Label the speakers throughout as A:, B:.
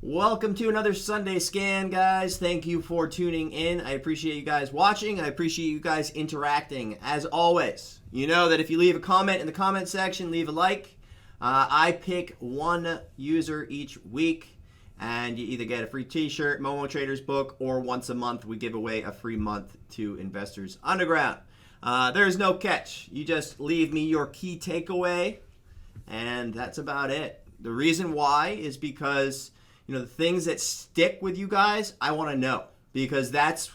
A: Welcome to another Sunday Scan, guys. Thank you for tuning in. I appreciate you guys watching. I appreciate you guys interacting. As always, you know that if you leave a comment in the comment section, leave a like. I pick one user each week, and you either get a free t-shirt, Momo Traders book, or once a month we give away a free month to Investors Underground. There's no catch. You just leave me your key takeaway, and that's about it. The reason why is because the things that stick with you guys, I want to know, because that's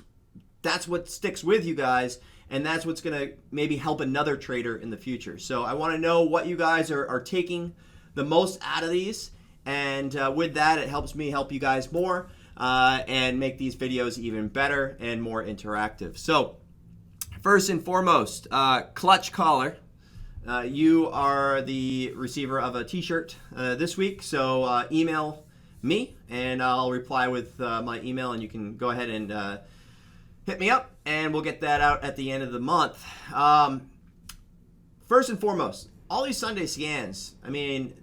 A: what sticks with you guys, and that's what's going to maybe help another trader in the future. So I want to know what you guys are taking the most out of these, and with that, it helps me help you guys more and make these videos even better and more interactive. So first and foremost, Clutch Caller. You are the receiver of a t-shirt this week, so email me and I'll reply with my email, and you can go ahead and hit me up and we'll get that out at the end of the month. First and foremost, all these Sunday scans, I mean,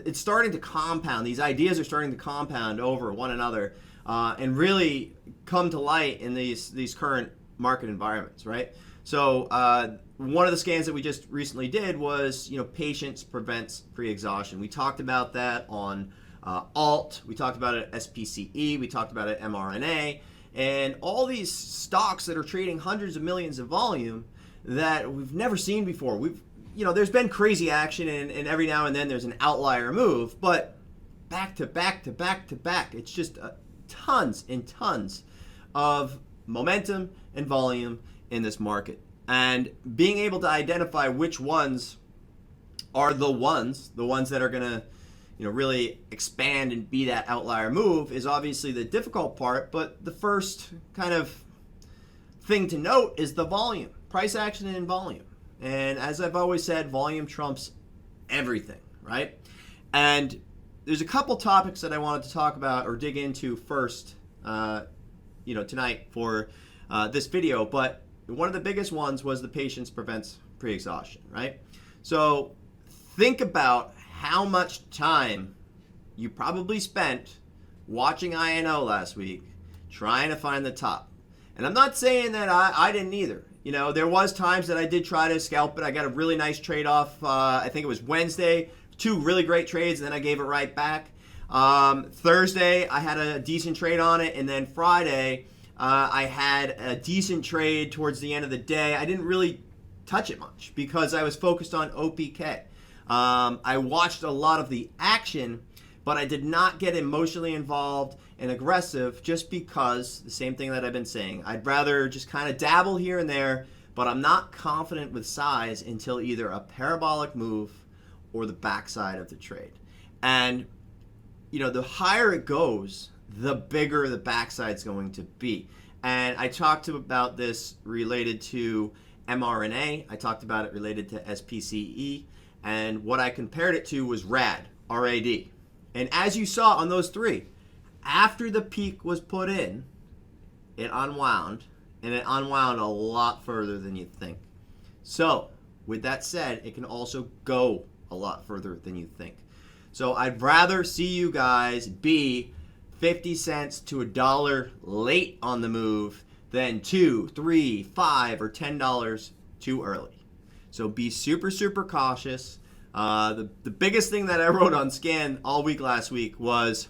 A: it's starting to compound. These ideas are starting to compound over one another and really come to light in these current market environments, right? So one of the scans that we just recently did was, patience prevents pre-exhaustion. We talked about that on Alt, we talked about it SPCE, we talked about it mRNA, and all these stocks that are trading hundreds of millions of volume that we've never seen before. There's been crazy action, and every now and then there's an outlier move, but back to back to back to back, it's just tons and tons of momentum and volume in this market. And being able to identify which ones are the ones that are going to really expand and be that outlier move is obviously the difficult part. But the first kind of thing to note is the volume, price action and volume. And as I've always said, volume trumps everything, right? And there's a couple topics that I wanted to talk about or dig into first, tonight for this video. But one of the biggest ones was the patience prevents pre-exhaustion, right? So think about how much time you probably spent watching INO last week trying to find the top. And I'm not saying that I didn't either. There was times that I did try to scalp it. I got a really nice trade off. I think it was Wednesday, 2 really great trades, and then I gave it right back. Thursday, I had a decent trade on it, and then Friday, I had a decent trade towards the end of the day. I didn't really touch it much because I was focused on OPK. I watched a lot of the action, but I did not get emotionally involved and aggressive just because, the same thing that I've been saying, I'd rather just kind of dabble here and there, but I'm not confident with size until either a parabolic move or the backside of the trade. And, the higher it goes, the bigger the backside's going to be. And I talked about this related to mRNA. I talked about it related to SPCE. And what I compared it to was RAD, R-A-D. And as you saw on those three, after the peak was put in, it unwound. And it unwound a lot further than you think. So, with that said, it can also go a lot further than you think. So I'd rather see you guys be 50 cents to $1 late on the move than $2, $3, $5, or $10 too early. So be super, super cautious. The biggest thing that I wrote on Scan all week last week was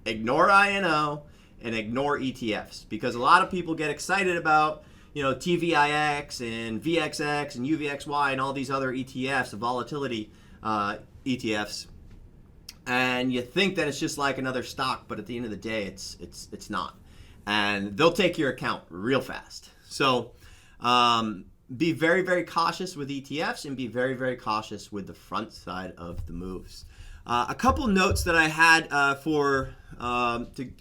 A: ignore INO and ignore ETFs, because a lot of people get excited about TVIX and VXX and UVXY and all these other ETFs, the volatility ETFs. And you think that it's just like another stock, but at the end of the day, it's not. And they'll take your account real fast. So be very, very cautious with ETFs and be very, very cautious with the front side of the moves. A couple notes that I had to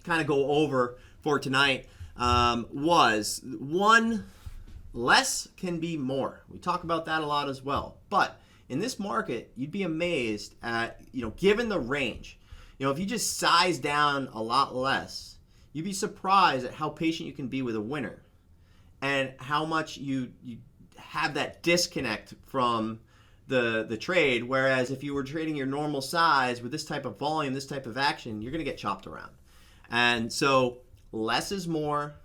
A: kind of go over for tonight was, one, less can be more. We talk about that a lot as well. But in this market, you'd be amazed at, given the range, if you just size down a lot less, you'd be surprised at how patient you can be with a winner and how much you have that disconnect from the trade. Whereas if you were trading your normal size with this type of volume, this type of action, you're going to get chopped around. And so less is more.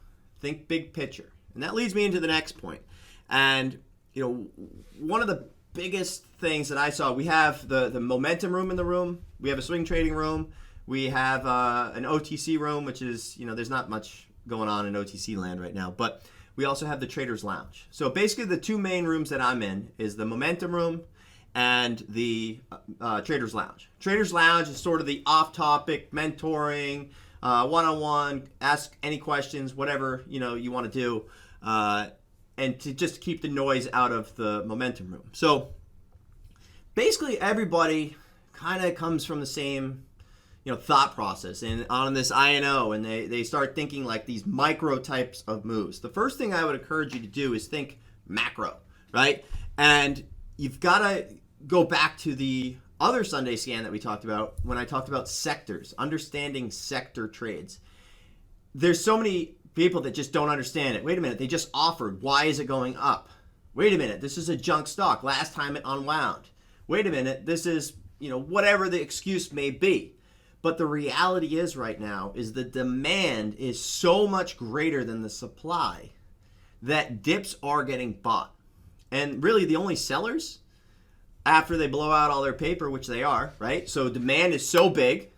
A: Think big picture. And that leads me into the next point. And one of the biggest things that I saw, we have the momentum room in the room. We have a swing trading room. We have an OTC room, which is, there's not much going on in OTC land right now. But we also have the Traders Lounge. So basically the two main rooms that I'm in is the momentum room and the Traders Lounge. Traders Lounge is sort of the off-topic mentoring, one-on-one, ask any questions, whatever you want to do, and to just keep the noise out of the momentum room. So basically everybody kind of comes from the same thought process and on this INO, and they start thinking like these micro types of moves. The first thing I would encourage you to do is think macro, right? And you've got to go back to the other Sunday scan that we talked about when I talked about sectors, understanding sector trades. There's so many people that just don't understand it. Wait a minute, they just offered. Why is it going up? Wait a minute, this is a junk stock. Last time it unwound. Wait a minute, this is, whatever the excuse may be. But the reality is right now is the demand is so much greater than the supply that dips are getting bought. And really the only sellers after they blow out all their paper, which they are, right? So demand is so big.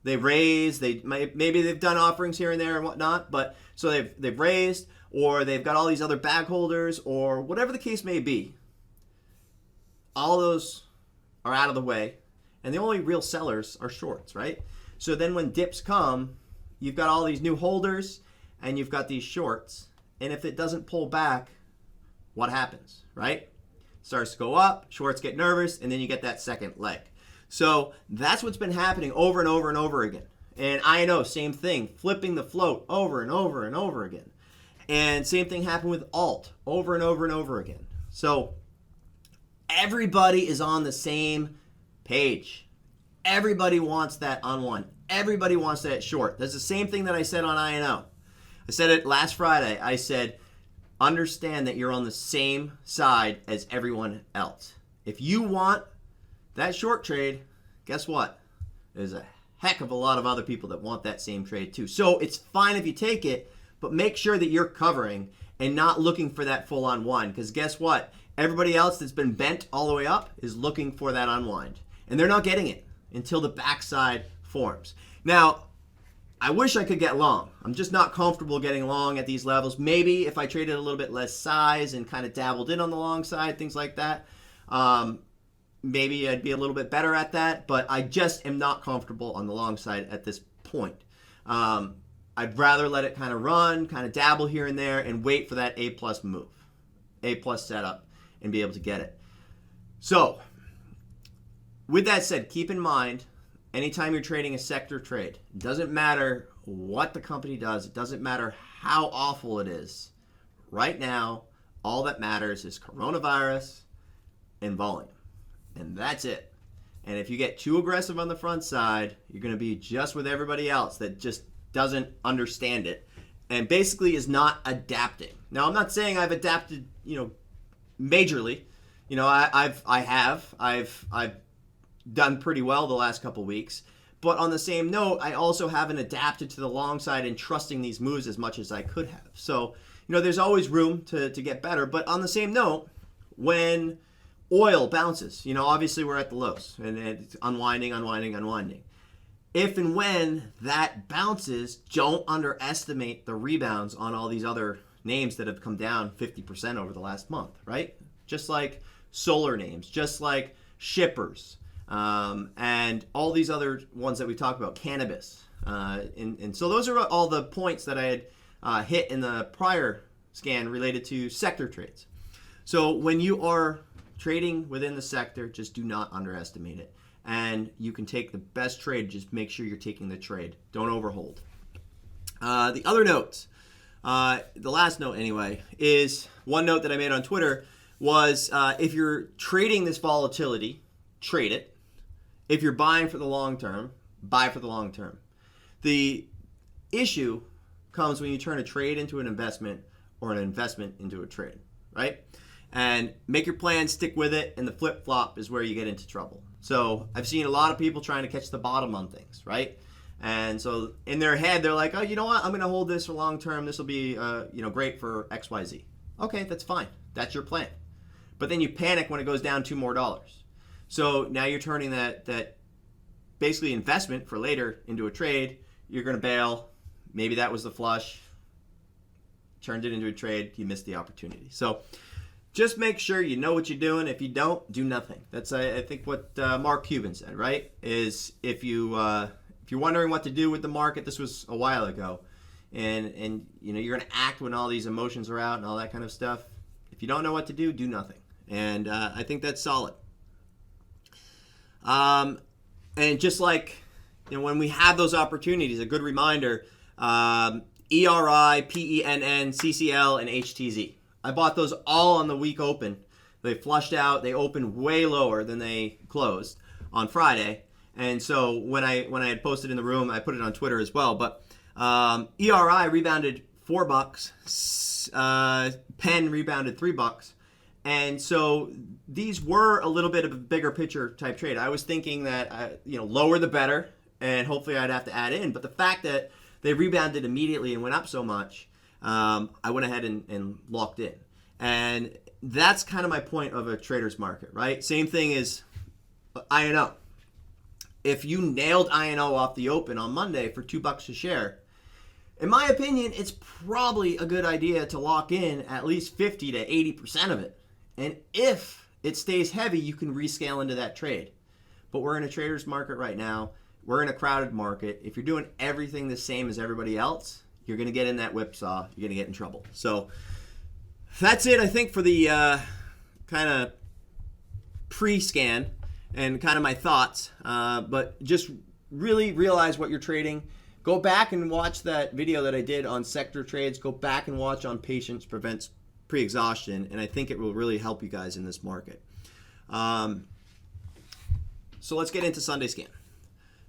A: They raised, maybe they've done offerings here and there and whatnot, but so they've raised, or they've got all these other bag holders, or whatever the case may be. All those are out of the way. And the only real sellers are shorts, right? So then when dips come, you've got all these new holders and you've got these shorts. And if it doesn't pull back, what happens, right? Starts to go up, shorts get nervous, and then you get that second leg. So that's what's been happening over and over and over again. And I know, same thing, flipping the float over and over and over again. And same thing happened with alt over and over and over again. So everybody is on the same page. Everybody wants that unwind. Everybody wants that short. That's the same thing that I said on INO. I said it last Friday. I said, understand that you're on the same side as everyone else. If you want that short trade, guess what? There's a heck of a lot of other people that want that same trade too. So it's fine if you take it, but make sure that you're covering and not looking for that full unwind. Because guess what? Everybody else that's been bent all the way up is looking for that unwind. And they're not getting it until the backside forms. Now, I wish I could get long. I'm just not comfortable getting long at these levels. Maybe if I traded a little bit less size and kind of dabbled in on the long side, things like that, maybe I'd be a little bit better at that. But I just am not comfortable on the long side at this point. I'd rather let it kind of run, kind of dabble here and there, and wait for that A+ move, A+ setup, and be able to get it. So, with that said, keep in mind, anytime you're trading a sector trade, it doesn't matter what the company does, it doesn't matter how awful it is. Right now, all that matters is coronavirus and volume. And that's it. And if you get too aggressive on the front side, you're going to be just with everybody else that just doesn't understand it and basically is not adapting. Now, I'm not saying I've adapted, majorly. I've done pretty well the last couple weeks. But on the same note, I also haven't adapted to the long side and trusting these moves as much as I could have. So, there's always room to get better. But on the same note, when oil bounces, obviously we're at the lows and it's unwinding. If and when that bounces, don't underestimate the rebounds on all these other names that have come down 50% over the last month, right? Just like solar names, just like shippers, and all these other ones that we talked about, cannabis. And so those are all the points that I had hit in the prior scan related to sector trades. So when you are trading within the sector, just do not underestimate it. And you can take the best trade, just make sure you're taking the trade. Don't overhold. The other notes, the last note anyway, is one note that I made on Twitter was if you're trading this volatility, trade it. If you're buying for the long term, buy for the long term. The issue comes when you turn a trade into an investment or an investment into a trade, right? and make your plan, stick with it, and the flip-flop is where you get into trouble. So I've seen a lot of people trying to catch the bottom on things, right? And so in their head, they're like, oh, you know what? I'm going to hold this for long term. This will be, great for XYZ. Okay, that's fine. That's your plan. But then you panic when it goes down $2 more. So now you're turning that basically investment for later into a trade. You're going to bail. Maybe that was the flush. Turned it into a trade. You missed the opportunity. So just make sure you know what you're doing. If you don't, do nothing. That's, I think, what Mark Cuban said, right? Is if you're wondering what to do with the market, this was a while ago, and you're going to act when all these emotions are out and all that kind of stuff. If you don't know what to do, do nothing. And I think that's solid. And just like when we have those opportunities, a good reminder, ERI, PENN, CCL, and HTZ. I bought those all on the week open. They flushed out. They opened way lower than they closed on Friday. And so when I had posted in the room, I put it on Twitter as well. But ERI rebounded $4. Penn rebounded $3. And so these were a little bit of a bigger picture type trade. I was thinking that lower the better, and hopefully I'd have to add in. But the fact that they rebounded immediately and went up so much, I went ahead and locked in. And that's kind of my point of a trader's market, right? Same thing as INO. If you nailed INO off the open on Monday for $2 a share, in my opinion, it's probably a good idea to lock in at least 50 to 80% of it. And if it stays heavy, you can rescale into that trade. But we're in a trader's market right now. We're in a crowded market. If you're doing everything the same as everybody else, you're going to get in that whipsaw. You're going to get in trouble. So that's it, I think, for the kind of pre-scan and kind of my thoughts. But just really realize what you're trading. Go back and watch that video that I did on sector trades. Go back and watch on patience prevents pre-exhaustion. And I think it will really help you guys in this market. So let's get into Sunday scan.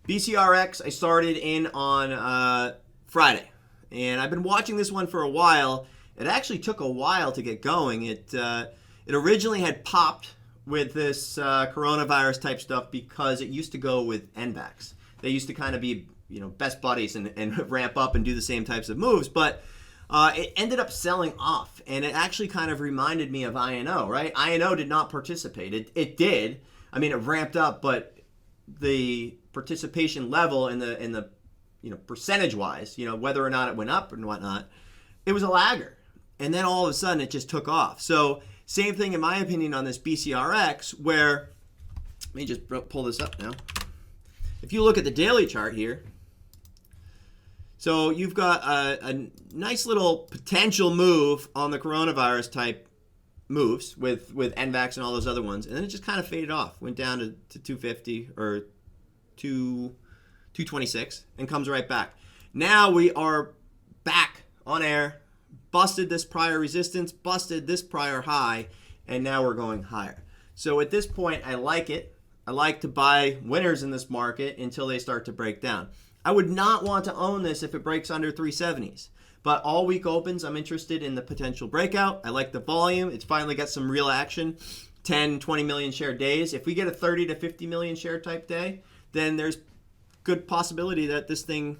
A: BCRX, I started in on Friday. And I've been watching this one for a while. It actually took a while to get going. It originally had popped with this coronavirus type stuff because it used to go with NVAX. They used to kind of be best buddies and ramp up and do the same types of moves. But it ended up selling off. And it actually kind of reminded me of INO, right? INO did not participate. It did. I mean, it ramped up, but the participation level in the percentage-wise, whether or not it went up and whatnot, it was a lagger. And then all of a sudden, it just took off. So same thing, in my opinion, on this BCRX, where, let me just pull this up now. If you look at the daily chart here, so you've got a nice little potential move on the coronavirus type moves with NVAX and all those other ones, and then it just kind of faded off, went down to 250 or 226 and comes right back. Now we are back on air, busted this prior resistance, busted this prior high, and now we're going higher. So at this point, I like it. I like to buy winners in this market until they start to break down. I would not want to own this if it breaks under 370s. But all week opens, I'm interested in the potential breakout. I like the volume. It's finally got some real action. 10, 20 million share days. If we get a 30 to 50 million share type day, then there's good possibility that this thing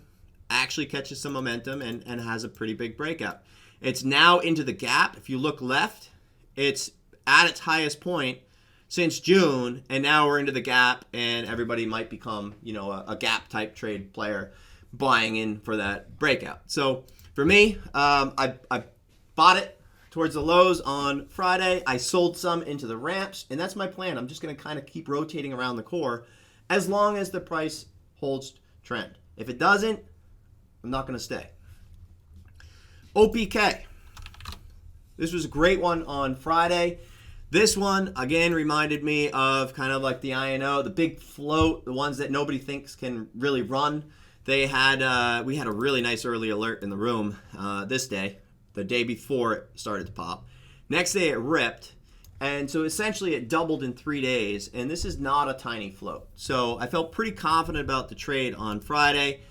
A: actually catches some momentum and has a pretty big breakout. It's now into the gap. If you look left, it's at its highest point since June, and now we're into the gap, and everybody might become, a gap type trade player buying in for that breakout. So for me, I bought it towards the lows on Friday. I sold some into the ramps, and that's my plan. I'm just going to kind of keep rotating around the core as long as the price holds trend. If it doesn't, I'm not going to stay. OPK. This was a great one on Friday. This one, again, reminded me of kind of like the INO, the big float, the ones that nobody thinks can really run. We had a really nice early alert in the room this day, the day before it started to pop. Next day it ripped, and so essentially it doubled in 3 days, and this is not a tiny float. So I felt pretty confident about the trade on Friday.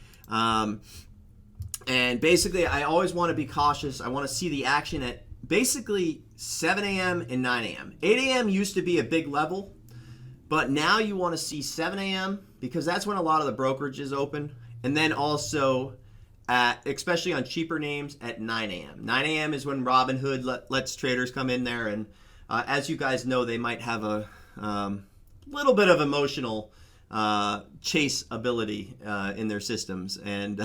A: And basically I always want to be cautious. I want to see the action at basically 7 a.m. and 9 a.m. 8 a.m. used to be a big level, but now you want to see 7 a.m. because that's when a lot of the brokerages open. And then also, especially on cheaper names, at 9 a.m. 9 a.m. is when Robinhood lets traders come in there. And as you guys know, they might have a little bit of emotional chase ability in their systems. And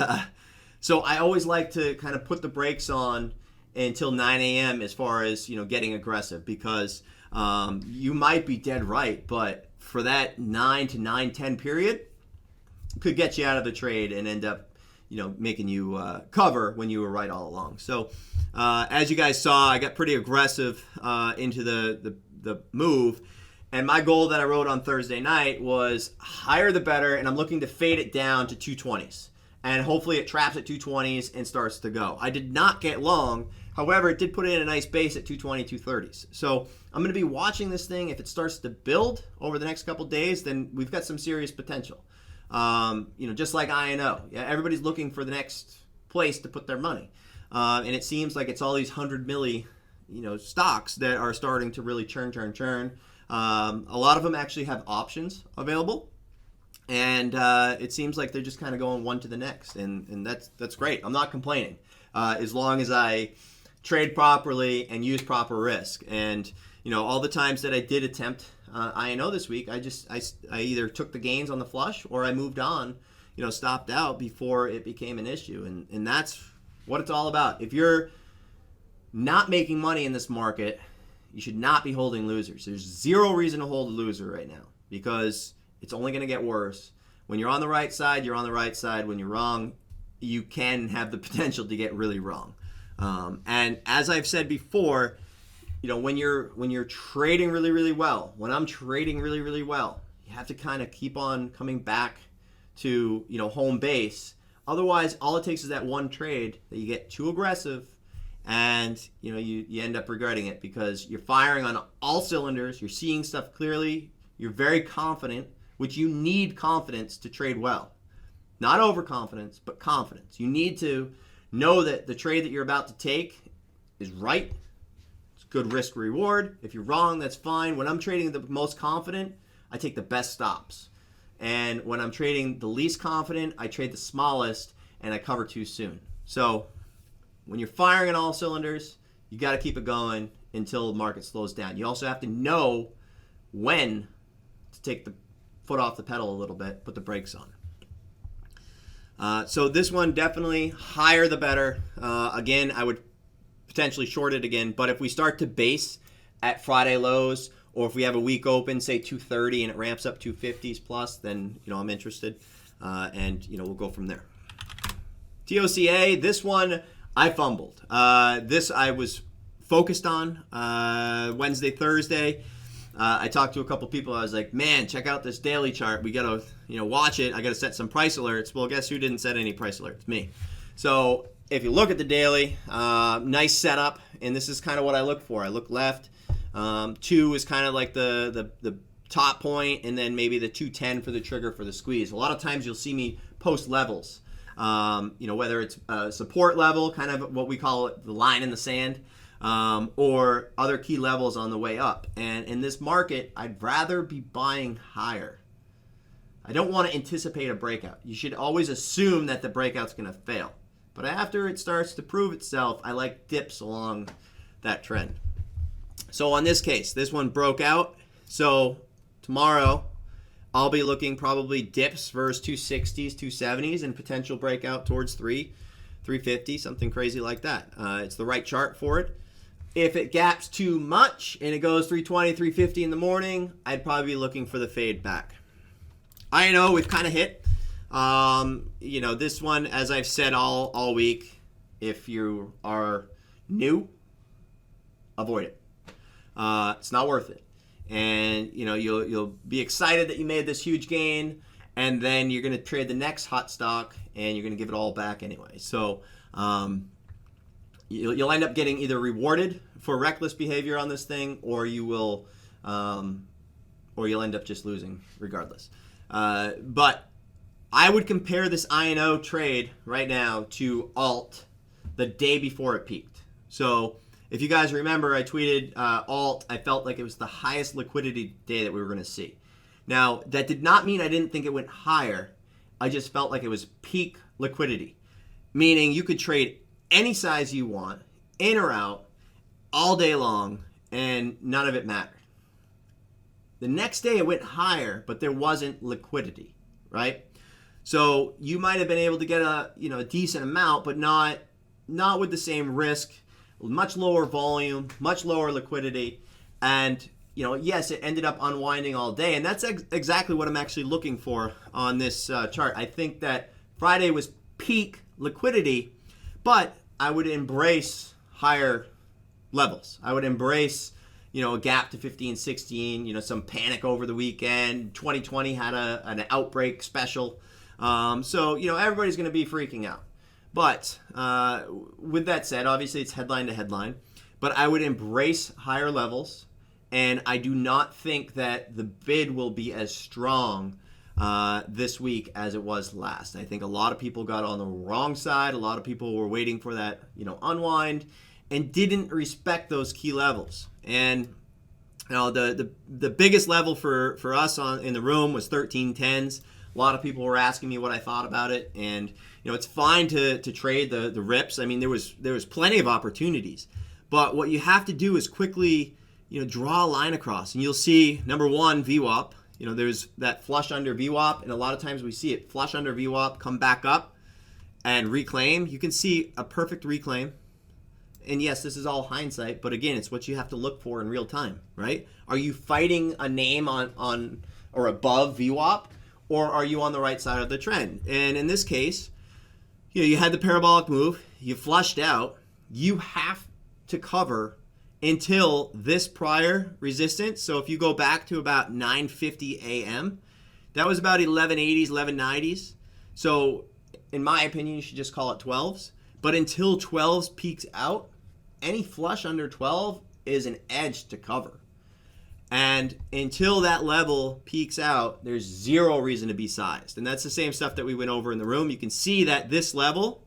A: so I always like to kind of put the brakes on until 9 a.m. as far as, getting aggressive, because you might be dead right, but for that 9 to 9:10 period, could get you out of the trade and end up, making you cover when you were right all along. So as you guys saw, I got pretty aggressive into the move. And my goal that I wrote on Thursday night was higher the better, and I'm looking to fade it down to 220s. And hopefully it traps at 220s and starts to go. I did not get long. However, it did put in a nice base at 220, 230s. So I'm going to be watching this thing. If it starts to build over the next couple days, then we've got some serious potential. Just like INO. Yeah, everybody's looking for the next place to put their money. And it seems like it's all these 100 milli, stocks that are starting to really churn. A lot of them actually have options available. And it seems like they're just kind of going one to the next. And that's great. I'm not complaining. As long as I trade properly and use proper risk. And, all the times that I did attempt INO this week, I either took the gains on the flush or I moved on, stopped out before it became an issue. And that's what it's all about. If you're not making money in this market, you should not be holding losers. There's zero reason to hold a loser right now because it's only going to get worse. When you're on the right side, you're on the right side. When you're wrong, you can have the potential to get really wrong. And as I've said before, when you're trading really, really well, when I'm trading really, really well, you have to kind of keep on coming back to, home base. Otherwise, all it takes is that one trade that you get too aggressive and, you end up regretting it because you're firing on all cylinders. You're seeing stuff clearly. You're very confident, which you need confidence to trade well. Not overconfidence, but confidence. You need to know that the trade that you're about to take is right. It's good risk reward. If you're wrong, that's fine. When I'm trading the most confident, I take the best stops. And when I'm trading the least confident, I trade the smallest and I cover too soon. So when you're firing on all cylinders, you got to keep it going until the market slows down. You also have to know when to take the foot off the pedal a little bit, put the brakes on. So this one, definitely higher the better. Again, I would potentially short it again, but if we start to base at Friday lows, or if we have a week open, say 230, and it ramps up 250s plus, then I'm interested, and we'll go from there. TOCA, this one I fumbled. This I was focused on Wednesday, Thursday. I talked to a couple people. I was like, man, check out this daily chart. We got to, watch it. I got to set some price alerts. Well, guess who didn't set any price alerts? Me. So if you look at the daily, nice setup. And this is kind of what I look for. I look left. 2 is kind of like the top point, and then maybe the 210 for the trigger for the squeeze. A lot of times you'll see me post levels. Whether it's a support level, kind of what we call it, the line in the sand, or other key levels on the way up. And in this market, I'd rather be buying higher. I don't want to anticipate a breakout. You should always assume that the breakout's going to fail. But after it starts to prove itself, I like dips along that trend. So on this case, this one broke out. So tomorrow, I'll be looking probably dips versus 260s, 270s, and potential breakout towards 350, something crazy like that. It's the right chart for it. If it gaps too much and it goes 320, 350 in the morning, I'd probably be looking for the fade back. I know we've kind of hit. This one, as I've said all week, if you are new, avoid it. It's not worth it. And you'll be excited that you made this huge gain, and then you're going to trade the next hot stock, and you're going to give it all back anyway. So you'll end up getting either rewarded for reckless behavior on this thing, or you'll end up just losing regardless. But I would compare this INO trade right now to alt the day before it peaked. So If you guys remember, I tweeted alt. I felt like it was the highest liquidity day that we were going to see. Now, that did not mean I didn't think it went higher. I just felt like it was peak liquidity, meaning you could trade any size you want, in or out, all day long, and none of it mattered. The next day it went higher, but there wasn't liquidity, right? So you might have been able to get a decent amount, but not with the same risk, much lower volume, much lower liquidity, and yes, it ended up unwinding all day, and that's exactly what I'm actually looking for on this chart. I think that Friday was peak liquidity, but I would embrace higher levels. I would embrace a gap to 15, 16, some panic over the weekend. 2020 had an outbreak special. So everybody's going to be freaking out. But with that said, obviously it's headline to headline. But I would embrace higher levels. And I do not think that the bid will be as strong this week as it was last. I think a lot of people got on the wrong side. A lot of people were waiting for that, unwind and didn't respect those key levels. And the biggest level for us in the room was 1310s. A lot of people were asking me what I thought about it, and it's fine to trade the rips. I mean, there was plenty of opportunities, but what you have to do is quickly draw a line across, and you'll see number one, VWAP. There's that flush under VWAP, and a lot of times we see it flush under VWAP, come back up and reclaim. You can see a perfect reclaim. And yes, this is all hindsight, but again, it's what you have to look for in real time, right? Are you fighting a name on or above VWAP, or are you on the right side of the trend? And in this case, you had the parabolic move, you flushed out, you have to cover until this prior resistance. So if you go back to about 9:50 a.m., that was about 1180s, 1190s. So in my opinion, you should just call it 12s. But until 12s peaks out, any flush under 12 is an edge to cover. And until that level peaks out, there's zero reason to be sized. And that's the same stuff that we went over in the room. You can see that this level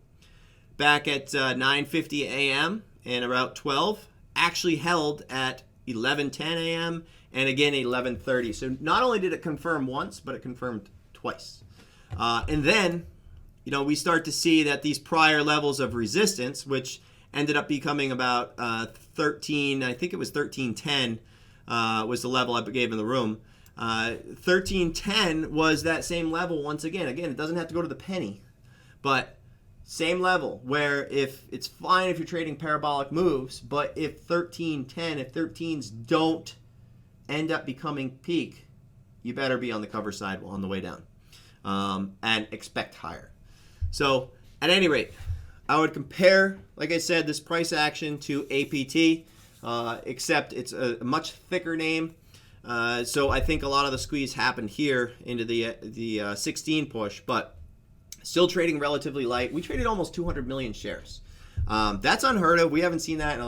A: back at 9:50 a.m. and about 12 actually held at 11:10 a.m. and again 11:30. So not only did it confirm once, but it confirmed twice. And then we start to see that these prior levels of resistance, which ended up becoming about 13, I think it was 1310 was the level I gave in the room. 1310 was that same level once again. Again, it doesn't have to go to the penny, but same level where if it's fine if you're trading parabolic moves, but if 1310, if 13s don't end up becoming peak, you better be on the cover side on the way down and expect higher. So at any rate, I would compare, like I said, this price action to APT, except it's a much thicker name. So I think a lot of the squeeze happened here into the 16 push, but still trading relatively light. We traded almost 200 million shares. That's unheard of. We haven't seen that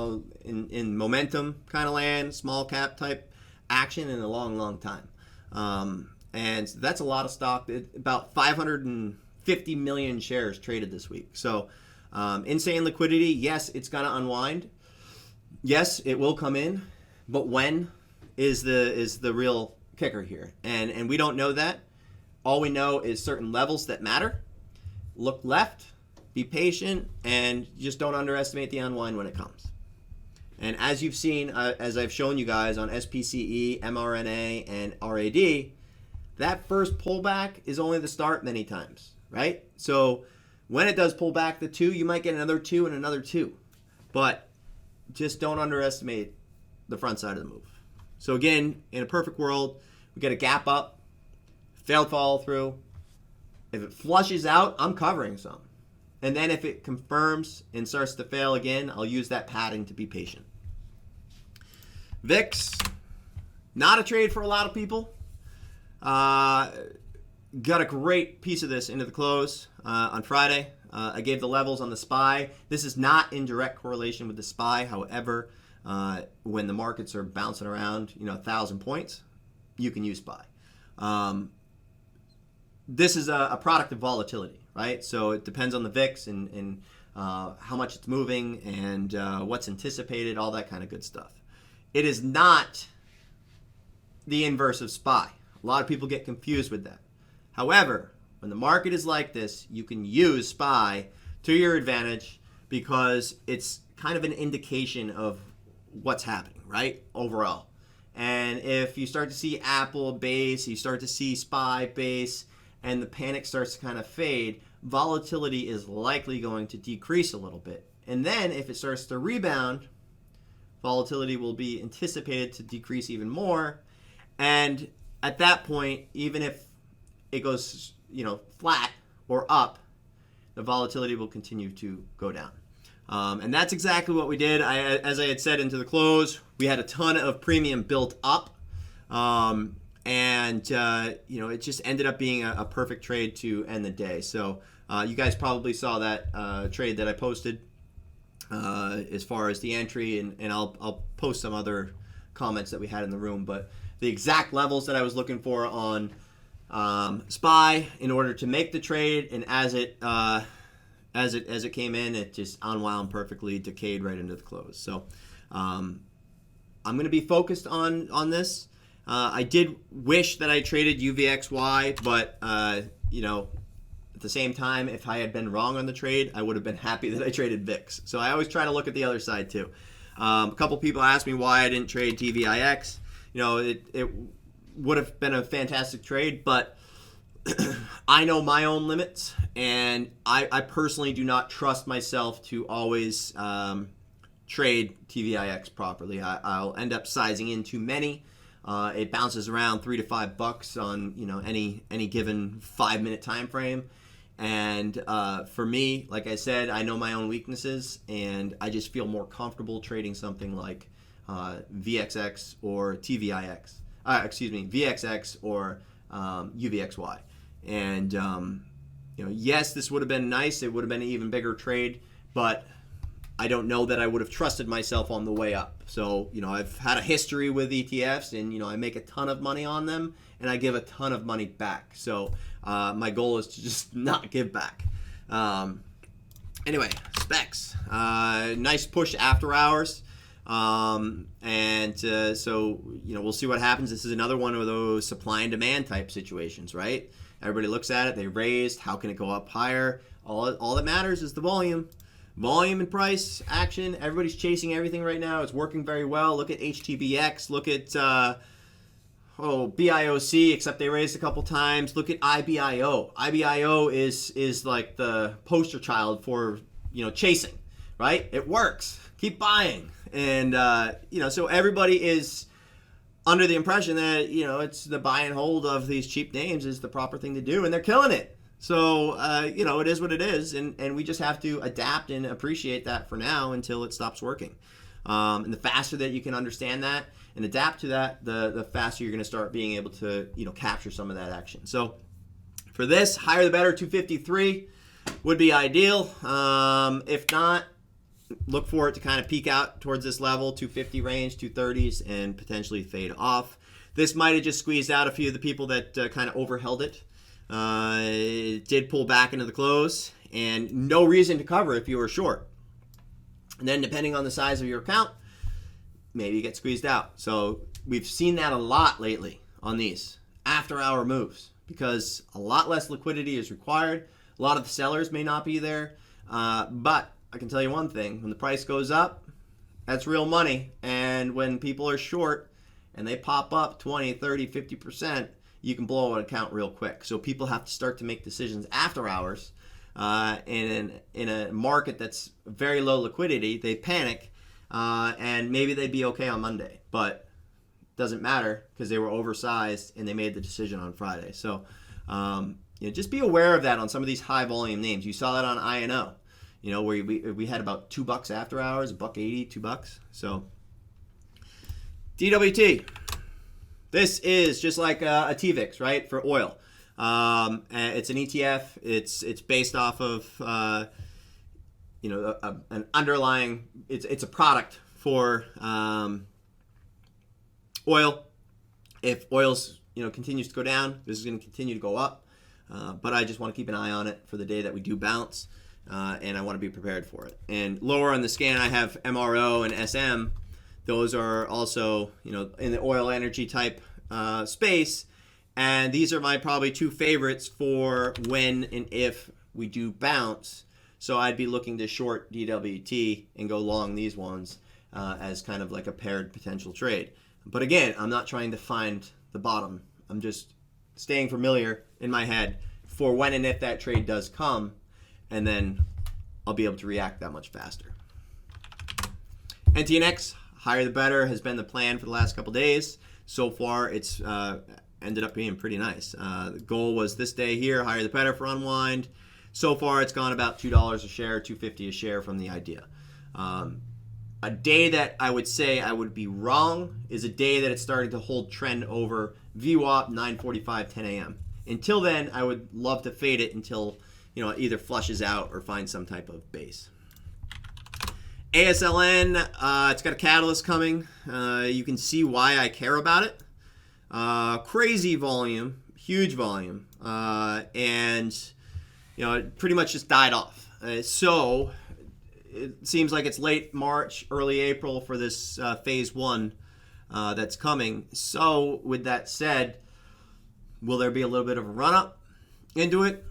A: in momentum kind of land, small cap type action in a long, long time. And that's a lot of stock. About 550 million shares traded this week. So insane liquidity. Yes, it's going to unwind. Yes, it will come in, but when is the real kicker here? And we don't know that. All we know is certain levels that matter. Look left, be patient, and just don't underestimate the unwind when it comes. And as you've seen, as I've shown you guys on SPCE, mRNA, and RAD, that first pullback is only the start many times, right? So when it does pull back the 2, you might get another 2 and another 2. But just don't underestimate the front side of the move. So again, in a perfect world, we get a gap up, failed follow through. If it flushes out, I'm covering some. And then if it confirms and starts to fail again, I'll use that padding to be patient. VIX, not a trade for a lot of people. Got a great piece of this into the close on Friday. I gave the levels on the SPY. This is not in direct correlation with the SPY. However, when the markets are bouncing around, 1,000 points, you can use SPY. This is a product of volatility, right? So it depends on the VIX, and how much it's moving, and what's anticipated, all that kind of good stuff. It is not the inverse of SPY. A lot of people get confused with that. However, when the market is like this, you can use SPY to your advantage because it's kind of an indication of what's happening, right? Overall. And if you start to see Apple base, you start to see SPY base, and the panic starts to kind of fade, volatility is likely going to decrease a little bit. And then if it starts to rebound, volatility will be anticipated to decrease even more. And at that point, even if it goes, flat or up, the volatility will continue to go down. And that's exactly what we did. As I had said into the close, we had a ton of premium built up. It just ended up being a perfect trade to end the day. So you guys probably saw that trade that I posted as far as the entry, and I'll post some other comments that we had in the room. But the exact levels that I was looking for on SPY in order to make the trade, and as it came in, it just unwound perfectly, decayed right into the close. So I'm going to be focused on this. I did wish that I traded UVXY, but at the same time, if I had been wrong on the trade, I would have been happy that I traded VIX. So I always try to look at the other side too. A couple people asked me why I didn't trade TVIX. It would have been a fantastic trade, but I know my own limits, and I personally do not trust myself to always trade TVIX properly. I'll end up sizing in too many. It bounces around $3 to $5 on any given 5-minute time frame, and for me, like I said, I know my own weaknesses, and I just feel more comfortable trading something like VXX or TVIX. VXX or UVXY. And yes, this would have been nice. It would have been an even bigger trade, but I don't know that I would have trusted myself on the way up. So, I've had a history with ETFs, and, I make a ton of money on them, and I give a ton of money back. So my goal is to just not give back. Anyway, specs. Nice push after hours. So we'll see what happens. This is another one of those supply and demand type situations, right? Everybody looks at it, they raised, how can it go up higher? All that matters is the volume. Volume and price action. Everybody's chasing everything right now. It's working very well. Look at HTBX. Look at BIOC, except they raised a couple times. Look at IBIO. IBIO is like the poster child for chasing, right? It works. Keep buying. And so everybody is under the impression that it's the buy and hold of these cheap names is the proper thing to do, and they're killing it. So it is what it is, and we just have to adapt and appreciate that for now until it stops working. And the faster that you can understand that and adapt to that, the faster you're going to start being able to capture some of that action. So for this, higher the better. 253 would be ideal. If not, look for it to kind of peak out towards this level, 250 range, 230s, and potentially fade off. This might have just squeezed out a few of the people that kind of overheld it. It did pull back into the close, and no reason to cover if you were short. And then depending on the size of your account, maybe you get squeezed out. So we've seen that a lot lately on these after-hour moves because a lot less liquidity is required. A lot of the sellers may not be there, but I can tell you one thing. When the price goes up, that's real money. And when people are short and they pop up 20, 30, 50%, you can blow an account real quick. So people have to start to make decisions after hours. In a market that's very low liquidity, they panic, and maybe they'd be okay on Monday. But it doesn't matter because they were oversized and they made the decision on Friday. So just be aware of that on some of these high volume names. You saw that on INO. Where we had about $2 after hours, $1.80, $2. So DWT. This is just like a TVIX, right, for oil. It's an ETF. It's based off of an underlying. It's a product for oil. If oil's continues to go down, this is going to continue to go up. But I just want to keep an eye on it for the day that we do bounce. and I want to be prepared for it. And lower on the scan, I have MRO and SM. Those are also, in the oil energy type space. And these are my probably two favorites for when and if we do bounce. So I'd be looking to short DWT and go long these ones as kind of like a paired potential trade. But again, I'm not trying to find the bottom. I'm just staying familiar in my head for when and if that trade does come, and then I'll be able to react that much faster. NTNX, higher the better, has been the plan for the last couple days. So far, it's ended up being pretty nice. The goal was this day here, higher the better for unwind. So far, it's gone about $2 a share, $2.50 a share from the idea. A day that I would say I would be wrong is a day that it's starting to hold trend over VWAP 9:45, 10 a.m. Until then, I would love to fade it until it either flushes out or finds some type of base. ASLN, it's got a catalyst coming. You can see why I care about it. Crazy volume, huge volume, and it pretty much just died off. So it seems like it's late March, early April for this phase one that's coming. So with that said, will there be a little bit of a run up into it?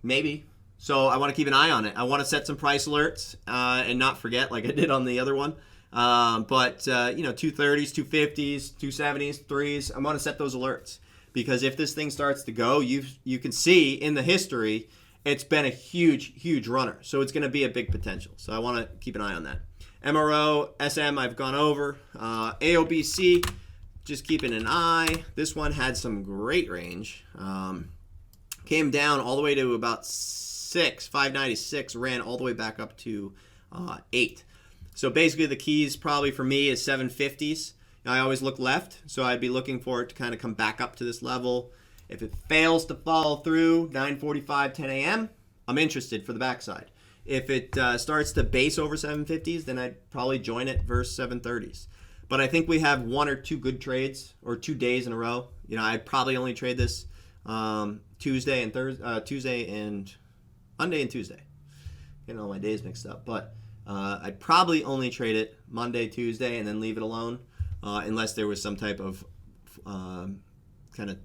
A: Maybe. So I want to keep an eye on it. I want to set some price alerts and not forget like I did on the other one. But 230s, 250s, 270s, 3s, I want to set those alerts because if this thing starts to go, you can see in the history, it's been a huge, huge runner. So it's going to be a big potential. So I want to keep an eye on that. MRO, SM, I've gone over. AOBC, just keeping an eye. This one had some great range. Came down all the way to about 596, ran all the way back up to 8. So basically the keys probably for me is 750s. I always look left, so I'd be looking for it to kind of come back up to this level. If it fails to follow through 9:45, 10 a.m., I'm interested for the backside. If it starts to base over 750s, then I'd probably join it versus 730s. But I think we have one or two good trades or 2 days in a row. I'd probably only trade this Tuesday and Monday and Tuesday. Getting all my days mixed up, but I'd probably only trade it Monday, Tuesday, and then leave it alone, unless there was some type of kind of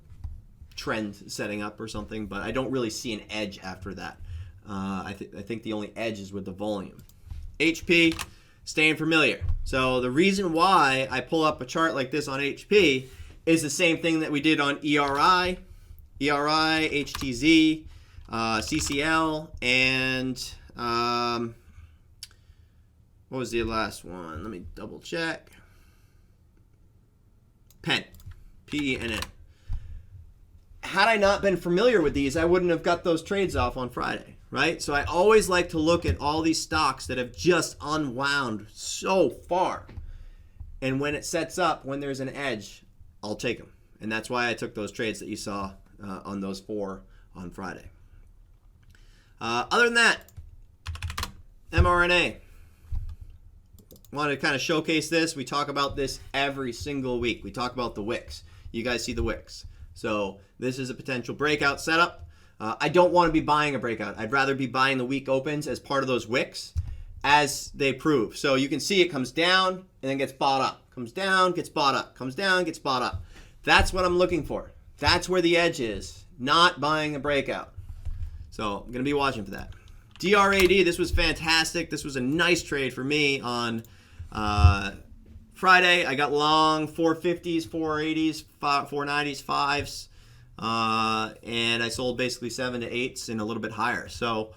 A: trend setting up or something. But I don't really see an edge after that. I think the only edge is with the volume. HP, staying familiar. So the reason why I pull up a chart like this on HP is the same thing that we did on ERI, HTZ, CCL, and what was the last one? Let me double check. PENN, PENN. Had I not been familiar with these, I wouldn't have got those trades off on Friday, right? So I always like to look at all these stocks that have just unwound so far. And when it sets up, when there's an edge, I'll take them. And that's why I took those trades that you saw on those 4 on Friday. Other than that, mRNA. Want to kind of showcase this. We talk about this every single week. We talk about the wicks. You guys see the wicks. So this is a potential breakout setup. I don't want to be buying a breakout. I'd rather be buying the week opens as part of those wicks as they prove. So you can see it comes down and then gets bought up. Comes down, gets bought up. Comes down, gets bought up. That's what I'm looking for. That's where the edge is. Not buying a breakout. So I'm going to be watching for that. DRAD, this was fantastic. This was a nice trade for me on Friday. I got long 450s, 480s, 490s, 5s. And I sold basically 7 to 8s and a little bit higher. So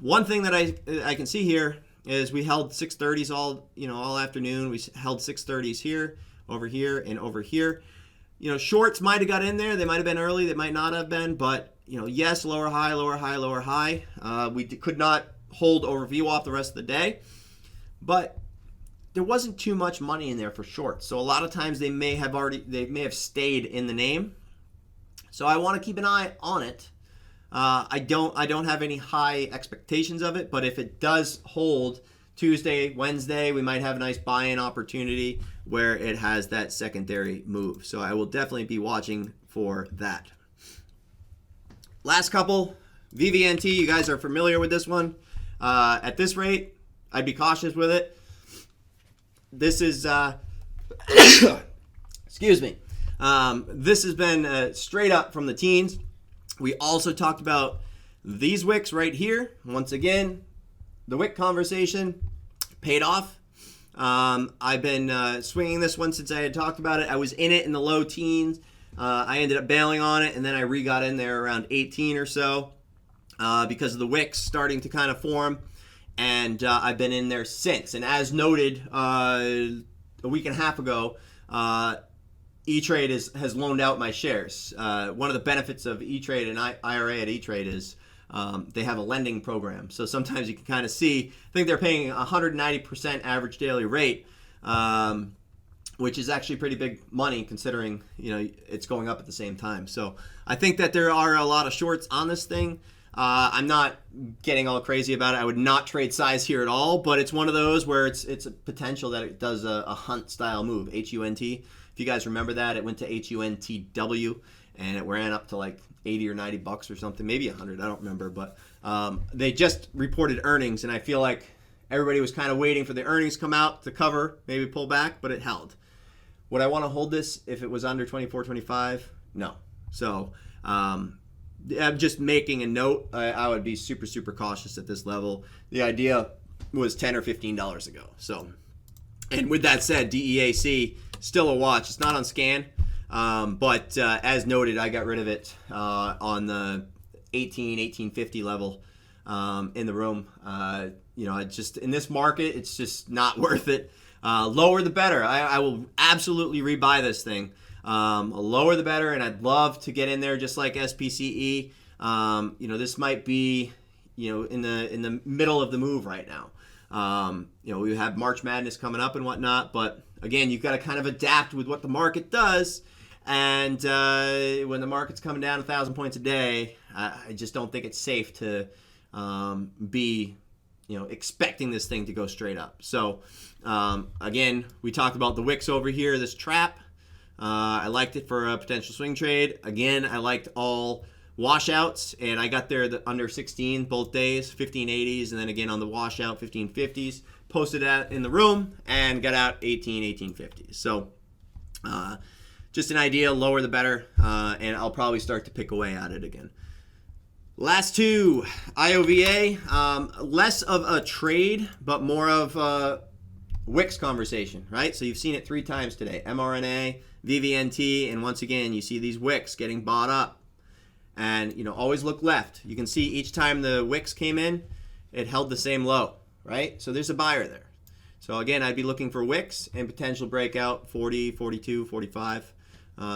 A: one thing that I can see here is we held 630s all afternoon. We held 630s here, over here, and over here. Shorts might have got in there. They might have been early. They might not have been. But, yes, lower high, lower high, lower high. We could not hold over VWAP the rest of the day. But there wasn't too much money in there for shorts. So a lot of times they may have stayed in the name. So I want to keep an eye on it. I don't have any high expectations of it, but if it does hold Tuesday, Wednesday, we might have a nice buy-in opportunity where it has that secondary move. So I will definitely be watching for that. Last couple, VVNT, you guys are familiar with this one. At this rate, I'd be cautious with it. This is, excuse me. This has been straight up from the teens. We also talked about these wicks right here. Once again, the wick conversation paid off. I've been swinging this one since I had talked about it. I was in it in the low teens. I ended up bailing on it, and then I got in there around 18 or so because of the wicks starting to kind of form. And I've been in there since. And as noted a week and a half ago, E-Trade has loaned out my shares. One of the benefits of E-Trade and IRA at E-Trade is they have a lending program. So sometimes you can kind of see, I think they're paying 190% average daily rate, which is actually pretty big money considering, it's going up at the same time. So I think that there are a lot of shorts on this thing. I'm not getting all crazy about it. I would not trade size here at all, but it's one of those where it's a potential that it does a hunt style move, HUNT. If you guys remember that, it went to HUNTW and it ran up to like 80 or 90 bucks or something, maybe 100, I don't remember, but they just reported earnings, and I feel like everybody was kind of waiting for the earnings to come out to cover, maybe pull back, but it held. Would I want to hold this if it was under 24, 25? No. So I'm just making a note. I would be super, super cautious at this level. The idea was $10 or $15 ago. So, and with that said, DEAC, still a watch. It's not on scan. But as noted, I got rid of it on the 1850 level in the room. Just in this market, it's just not worth it. Lower the better. I will absolutely rebuy this thing. Lower the better, and I'd love to get in there just like SPCE. This might be, in the middle of the move right now. We have March Madness coming up and whatnot, but again, you've got to kind of adapt with what the market does. And when the market's coming down 1,000 points a day, I just don't think it's safe to be, expecting this thing to go straight up. So, again, we talked about the wicks over here, this trap. I liked it for a potential swing trade. Again, I liked all washouts, and I got there under 16 both days, 1580s, and then again on the washout, 1550s. Posted that in the room and got out 1850s. So, just an idea, lower the better, and I'll probably start to pick away at it again. Last two, IOVA, less of a trade, but more of a wicks conversation, right? So you've seen it 3 times today, mRNA, VVNT, and once again, you see these wicks getting bought up. And, always look left. You can see each time the wicks came in, it held the same low, right? So there's a buyer there. So again, I'd be looking for wicks and potential breakout, 40, 42, 45,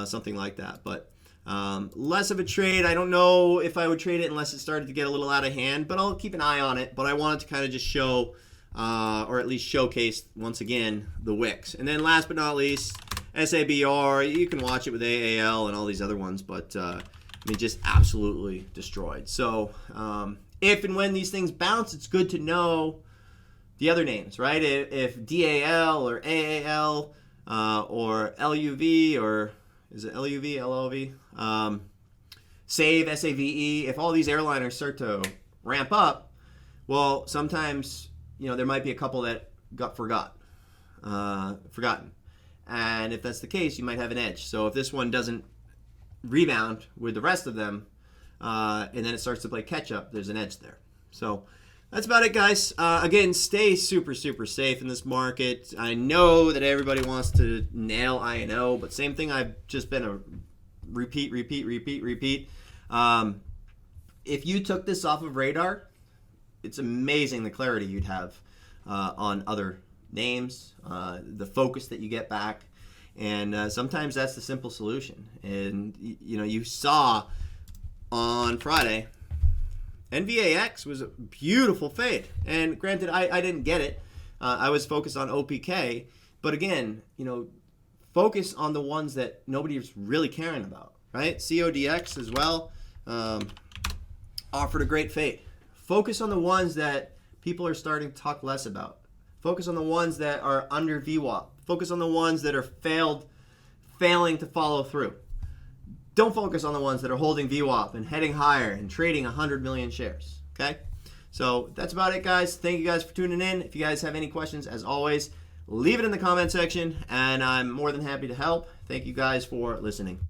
A: something like that. But less of a trade. I don't know if I would trade it unless it started to get a little out of hand, but I'll keep an eye on it. But I wanted to kind of just show, or at least showcase, once again, the wicks. And then last but not least, SABR. You can watch it with AAL and all these other ones, but just absolutely destroyed. So if and when these things bounce, it's good to know the other names, right? If DAL or AAL or LUV, or is it LUV, LLV? SAVE, SAVE, if all these airliners start to ramp up, well, sometimes, there might be a couple that got forgotten. And if that's the case, you might have an edge. So if this one doesn't rebound with the rest of them, and then it starts to play catch up, there's an edge there. So that's about it, guys. Again, stay super, super safe in this market. I know that everybody wants to nail INO, but same thing, I've just been a repeat. If you took this off of radar, it's amazing the clarity you'd have on other names, the focus that you get back. And sometimes that's the simple solution. And, you saw on Friday, NVAX was a beautiful fade. And granted, I didn't get it. I was focused on OPK. But again, focus on the ones that nobody's really caring about, right? CODX as well offered a great fade. Focus on the ones that people are starting to talk less about. Focus on the ones that are under VWAP. Focus on the ones that are failing to follow through. Don't focus on the ones that are holding VWAP and heading higher and trading 100 million shares. Okay? So that's about it, guys. Thank you guys for tuning in. If you guys have any questions, as always, leave it in the comment section, and I'm more than happy to help. Thank you guys for listening.